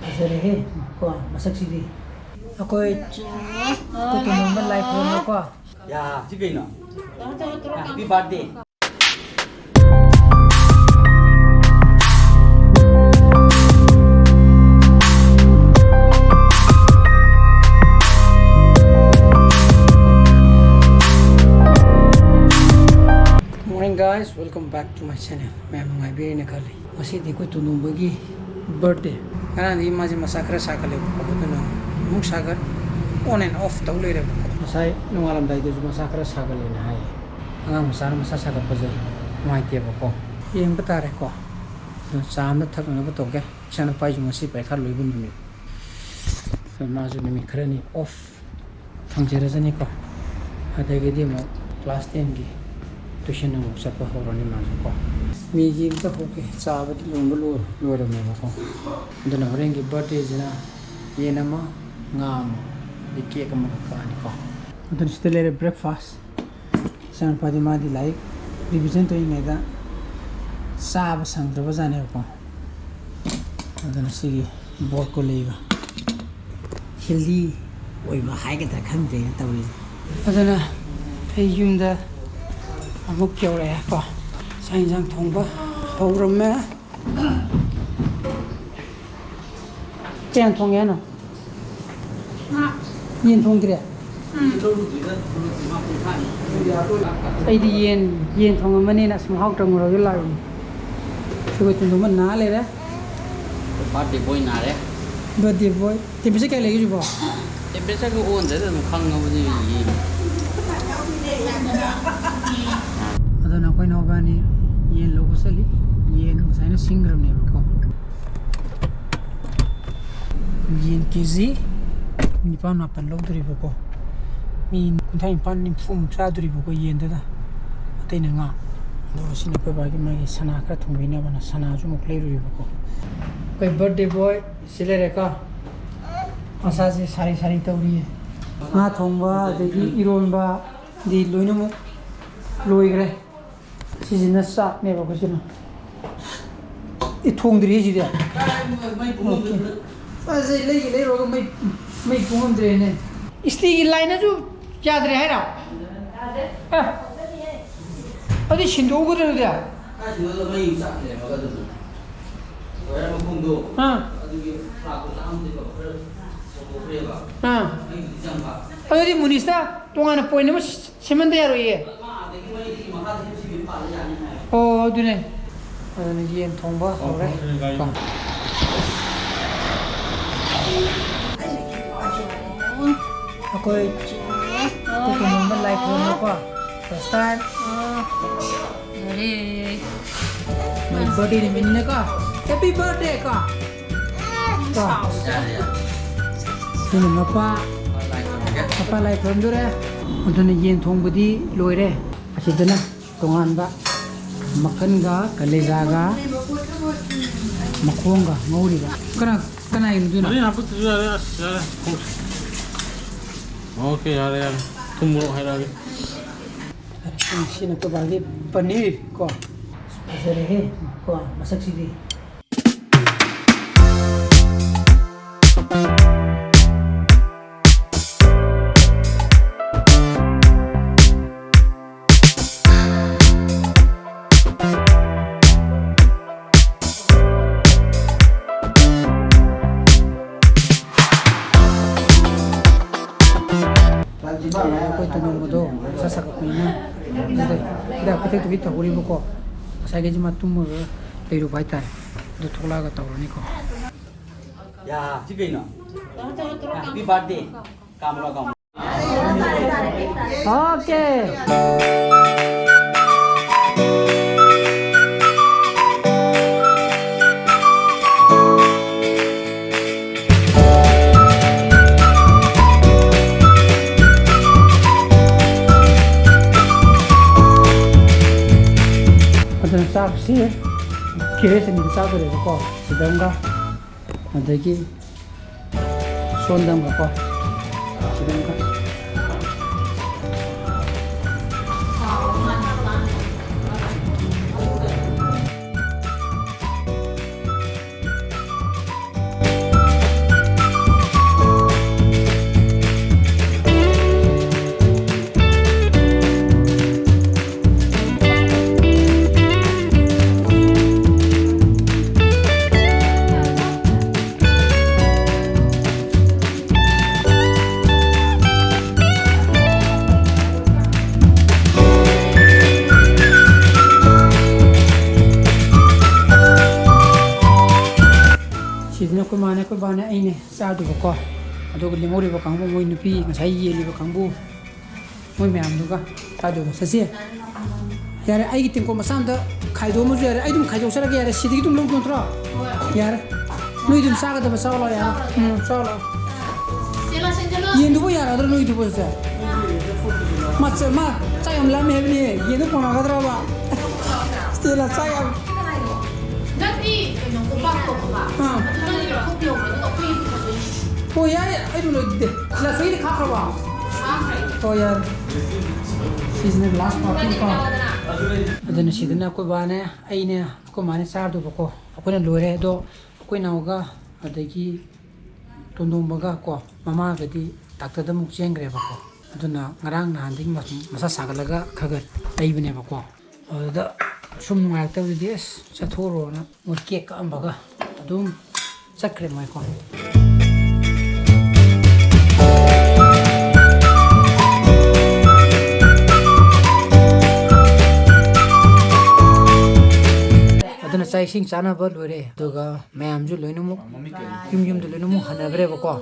ꯐꯖꯔꯦꯍꯦ ꯀꯣ ꯃꯁꯛꯁꯤꯗꯤ ꯑꯩꯈꯣꯏ ꯀꯩꯅꯣꯝꯃ ꯂꯥꯏ ꯈꯨꯔꯨꯝꯕꯀꯣ 야, 지금 이너. 해피 버스데이. Morning guys, welcome back to my channel. I'm Ngaibirina Kali. Masih di ko tunong bagi birthday. Karena di masih masa kera sakali ko tunong mung sagar on and off tahu leh rebo. Masai nung alam dah itu cuma sakara sakali na hai. Angang masa sagar pajar. Mai tiap ko. Yang betare ko. Sam dah thak nggak betul ke? Channel pai cuma si pai thar loibun ni. Masuk ni kera ni off. Thang jera jani ko. Ada gede mau class 10 gi. Tuition ng usap ko ron ni masuk ko. Migi kita hoke sabat lumbulu luar me ko. Doon na ring birthday jina ye nama ngam di cake mo ka ni ko. Doon still breakfast. San padi madi like revision to inga da sab sang to bajane ko. Doon sige bor ko lega. Healthy oi ma hai ka ta kham de tawri. Adana hey yunda amuk kêu lại có sang sang thùng ba hầu rầm mẹ chen thùng nghe nào yên thùng kìa đây đi yên thùng mà nên là small học trong rồi cái lại rồi chúng mình ná lên đấy birthday boy na re. birthday boy thì bây giờ cái lấy cái gì bỏ Em biết sao cái ôn đấy là không ngầu gì. Ada nak kau nak bani yen logo sali yen saya na singram ni ko yen kizi ni pan apa log duri ko min kuntai pan ni phum tra duri ko yen da atai na nga do sini ko ba ki magi sana ka thumbi na bana sana ju muk le duri ko koi birthday boy sile re ka asa ji sari tawri nga thongba de iron ba di loino mu loi gre 시즌은 싹 내려보시나 이 통들이 지려 맞아 이래기 내려가 매 공음들이네 스티기 라인은 좀 야들이 해라 어디 신도 그러는데 어디 문이스타 동안에 보이는 시면 돼요 얘 어두네 yen 통바 그래 아코이 그놈은 라이프 놓고 first time Ready. my birthday ni minne ka happy birthday ka sini mapa life dure udune yen thongbudi loire asidana tonganba makanga kalejaga makhonga ngauriga kana induna Ini apa tu ada? Oke, ada yang tumbuh hari lagi. sini ko bagi paneer ko fazare ko masak sidi koy tunong mo do sasak ko ina da pete to kita hori ko sage ji matum mo teiru bai tai do thola ga tawrani ko 야, 지금 이너. 해피 버스데이. 까물어 까물. okay 싹시 길에서 민사도 해주고 지던가 어디기 손담 갖고 지던가 ꯁꯤꯅ ꯑꯩꯈꯣꯏ ꯃꯥꯅꯦ ꯑꯩꯈꯣꯏ ꯕꯥꯅꯦ ꯑꯩꯅꯦ ꯆꯥꯗꯣꯏꯕꯀꯣ ꯑꯗꯨꯒ ꯂꯦꯝꯍꯧꯔꯤꯕ ꯀꯥꯡꯕꯨ ꯃꯣꯏ ꯅꯨꯄꯤ ꯉꯁꯥꯏ ꯌꯦꯜꯂꯤꯕ ꯀꯥꯡꯕꯨ ꯃꯣꯏ ꯃꯌꯥꯝꯗꯨꯒ ꯆꯥꯗꯣꯏꯕ ꯆꯠꯁꯤ ꯌꯥꯔꯦ ꯑꯩꯒꯤ ꯇꯦꯡꯀꯣꯠ ꯃꯆꯥ ꯑꯃꯗ ꯈꯥꯏꯗꯣꯛꯑꯃꯁꯨ ꯌꯥꯔꯦ ꯑꯩ ꯑꯗꯨꯝ ꯈꯥꯏꯗꯣꯛꯆꯔꯒꯦ ꯌꯥꯔꯦ ꯁꯤꯗꯒꯤ ꯑꯗꯨꯝ ꯂꯧꯗꯣ ꯅꯠꯇ꯭ꯔꯣ ꯌꯥꯔꯦ ꯅꯣꯏ ꯑꯗꯨꯝ ꯆꯥꯒꯗꯕ ꯆꯥꯎ ꯂꯥꯎ ꯌꯥꯔꯦ ꯆꯥꯎ ꯂꯥꯎ ꯌꯦꯟꯗꯨꯕꯨ ꯌꯥꯔꯗ꯭ꯔꯣ ꯅꯣꯏꯗꯨꯕꯨ ꯁꯦ ꯃꯥ ꯆꯥꯛ ꯌꯥꯝ ꯂꯥꯝꯃꯦ ꯍꯥꯏꯕꯅꯤ ꯌꯦꯟꯗꯨ ꯀꯣꯟꯅꯒꯗ꯭ꯔꯕ ꯁ꯭ꯇꯦꯂꯥ ꯆꯥꯛ ꯌꯥꯝ ꯅꯪꯗꯤ ꯀꯩꯅꯣ ꯀꯣꯄꯥꯛ ꯊꯣꯛꯄ ꯑꯗꯨ ꯅꯪꯒꯤ ꯂꯧꯊꯣꯛꯄꯤꯌꯣ ꯑꯗꯨꯒ ꯑꯩꯈꯣꯏ ꯄꯨꯊꯣꯛꯇꯣꯏꯅꯤ ꯍꯣꯏ ꯌꯥꯔꯦ ꯑꯩꯗꯨ ꯂꯣꯏꯗꯦ ꯂꯥꯁꯋꯦꯗꯤ ꯈꯥꯈ꯭ꯔꯕ ꯍꯣꯏ ꯌꯥꯔꯦ ꯁꯤꯁꯤꯅ ꯂꯥꯁ ꯄꯥꯔꯇꯤꯀꯣ ꯑꯗꯨꯅ ꯁꯤꯗꯅ ꯑꯩꯈꯣꯏ ꯕꯥꯅꯦ ꯑꯩꯅꯦ ꯑꯩꯈꯣꯏ ꯃꯥꯅꯦ ꯆꯥꯗꯣꯏꯕꯀꯣ ꯑꯩꯈꯣꯏꯅ ꯂꯣꯏꯔꯦ ꯑꯗꯣ ꯑꯩꯈꯣꯏ ꯅꯥꯎꯒ ꯑꯗꯒꯤ ꯇꯣꯟꯗꯣꯡꯕꯒ ꯀꯣ ꯃꯃꯥꯒꯗꯤ ꯗꯥꯛꯇꯔꯗ ꯑꯃꯨꯛ ꯆꯦꯟꯈ꯭ꯔꯦꯕꯀꯣ ꯑꯗꯨꯅ ꯉꯔꯥꯡ ꯅꯍꯥꯟꯗꯒꯤ ꯃꯁꯥ ꯁꯥꯒꯠꯂꯒ ꯈꯔ ꯂꯩꯕꯅꯦꯕꯀꯣ ꯑꯗꯨꯗ ꯁꯨꯝ ꯅꯨꯡꯉꯥꯏꯔꯛꯇꯕꯗꯨꯗꯤ ꯑꯁ ꯆꯠꯊꯣꯛꯎꯔꯣꯅ ꯃꯣꯏ ꯀꯦꯛ ꯀꯛꯑꯝꯕꯒ ꯑꯗꯨꯝ ꯆꯠꯈ꯭ꯔꯦ ꯃꯣꯏꯀꯣ ꯑꯗꯨꯅ ꯆꯥꯛ ꯏꯁꯤꯡ ꯆꯥꯅꯕ ꯂꯣꯏꯔꯦ ꯑꯗꯨꯒ ꯃꯌꯥꯝꯁꯨ ꯂꯣꯏꯅꯃꯛ ꯌꯨꯝꯗ ꯂꯣꯏꯅꯃꯛ ꯍꯟꯅꯈ꯭ꯔꯦꯕꯀோ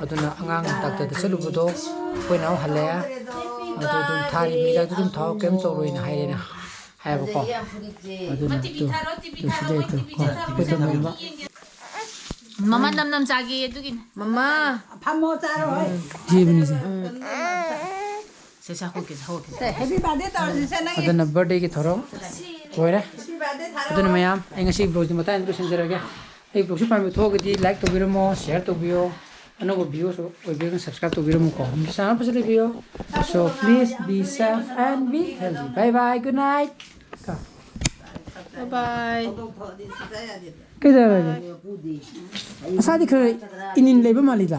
ꯑꯗꯨꯅ ꯑꯉꯥꯡ ꯗꯥꯛꯇꯔꯗ ꯆꯠꯂꯨꯕꯗꯣ ꯑꯩꯈꯣꯏꯅ ꯑꯃꯨꯛ ꯍꯜꯂꯛꯑꯦ ꯑꯗꯨ ꯑꯗꯨꯝ ꯊꯥꯔꯤꯕ ꯍꯤꯗꯥꯛꯇꯨ ꯑꯗꯨꯝ ꯊꯥꯎ ꯀꯩꯝ ꯇꯧꯔꯣꯏꯅ ꯍꯥꯏꯔꯦꯅ ꯍꯥꯏꯌꯦꯕꯀꯣ ꯑꯗꯨꯅ ꯁꯤꯗ ꯑꯩꯈꯣꯏ ꯇꯣꯟꯗꯣꯡꯕ ꯃꯃꯥ ꯅꯝ ꯅꯝ ꯆꯥꯒꯦ ꯑꯗꯨꯒꯤꯅꯦ ꯃꯃꯥ ꯐꯝꯃꯣ ꯆꯥꯔꯣ ꯖꯤꯕꯅꯤꯁꯦ ꯁꯦ ꯆꯥꯍꯧꯒꯦ ꯆꯥꯍꯧꯒꯦ ꯍꯦꯄꯤ ꯕꯥꯔꯗꯦ ꯇꯧꯔꯁꯤꯁꯦ ꯅꯪ ꯑꯗꯨꯅ ꯕꯥꯔꯗꯦꯒꯤ ꯊꯧꯔꯝ ꯂꯣꯏꯔꯦ ꯍꯦꯄꯤ ꯕꯥꯔꯗꯦ ꯊꯥꯔꯣ ꯑꯗꯨꯅ ꯃꯌꯥꯝ ꯑꯩ ꯉꯁꯤ ꯕ꯭ꯂꯣꯒꯁꯤ ꯃꯇꯥꯡꯗ ꯂꯣꯏꯁꯤꯟꯖꯔꯒꯦ ꯑꯩ ꯕ꯭ꯂꯣꯒꯁꯤ ꯄꯥꯝꯕ ꯊꯣꯛꯑꯒꯗꯤ ꯂꯥꯏꯛ ꯇꯧꯕꯤꯔꯝꯃꯣ ꯁꯤꯌꯔ ꯇꯧꯕꯤꯌꯣ ꯑꯅꯧꯕ ꯚꯤꯌꯣꯁ ꯑꯣꯏꯕꯤꯔꯒ ꯁꯕꯁꯀ꯭ꯔꯥꯏꯕ ꯇꯧꯕꯤꯔꯝꯃꯨꯀꯣ ꯆꯥꯅൽ ꯐꯖꯅ ꯂꯩꯕꯤꯌꯣ so please be safe and be healthy bye bye good night bye ꯀꯩꯗꯧꯔꯒꯦ ꯉꯁꯥꯏꯗꯤ ꯈꯔ ꯏꯅꯤꯟ ꯂꯩꯕ ꯃꯥꯜꯂꯤꯗ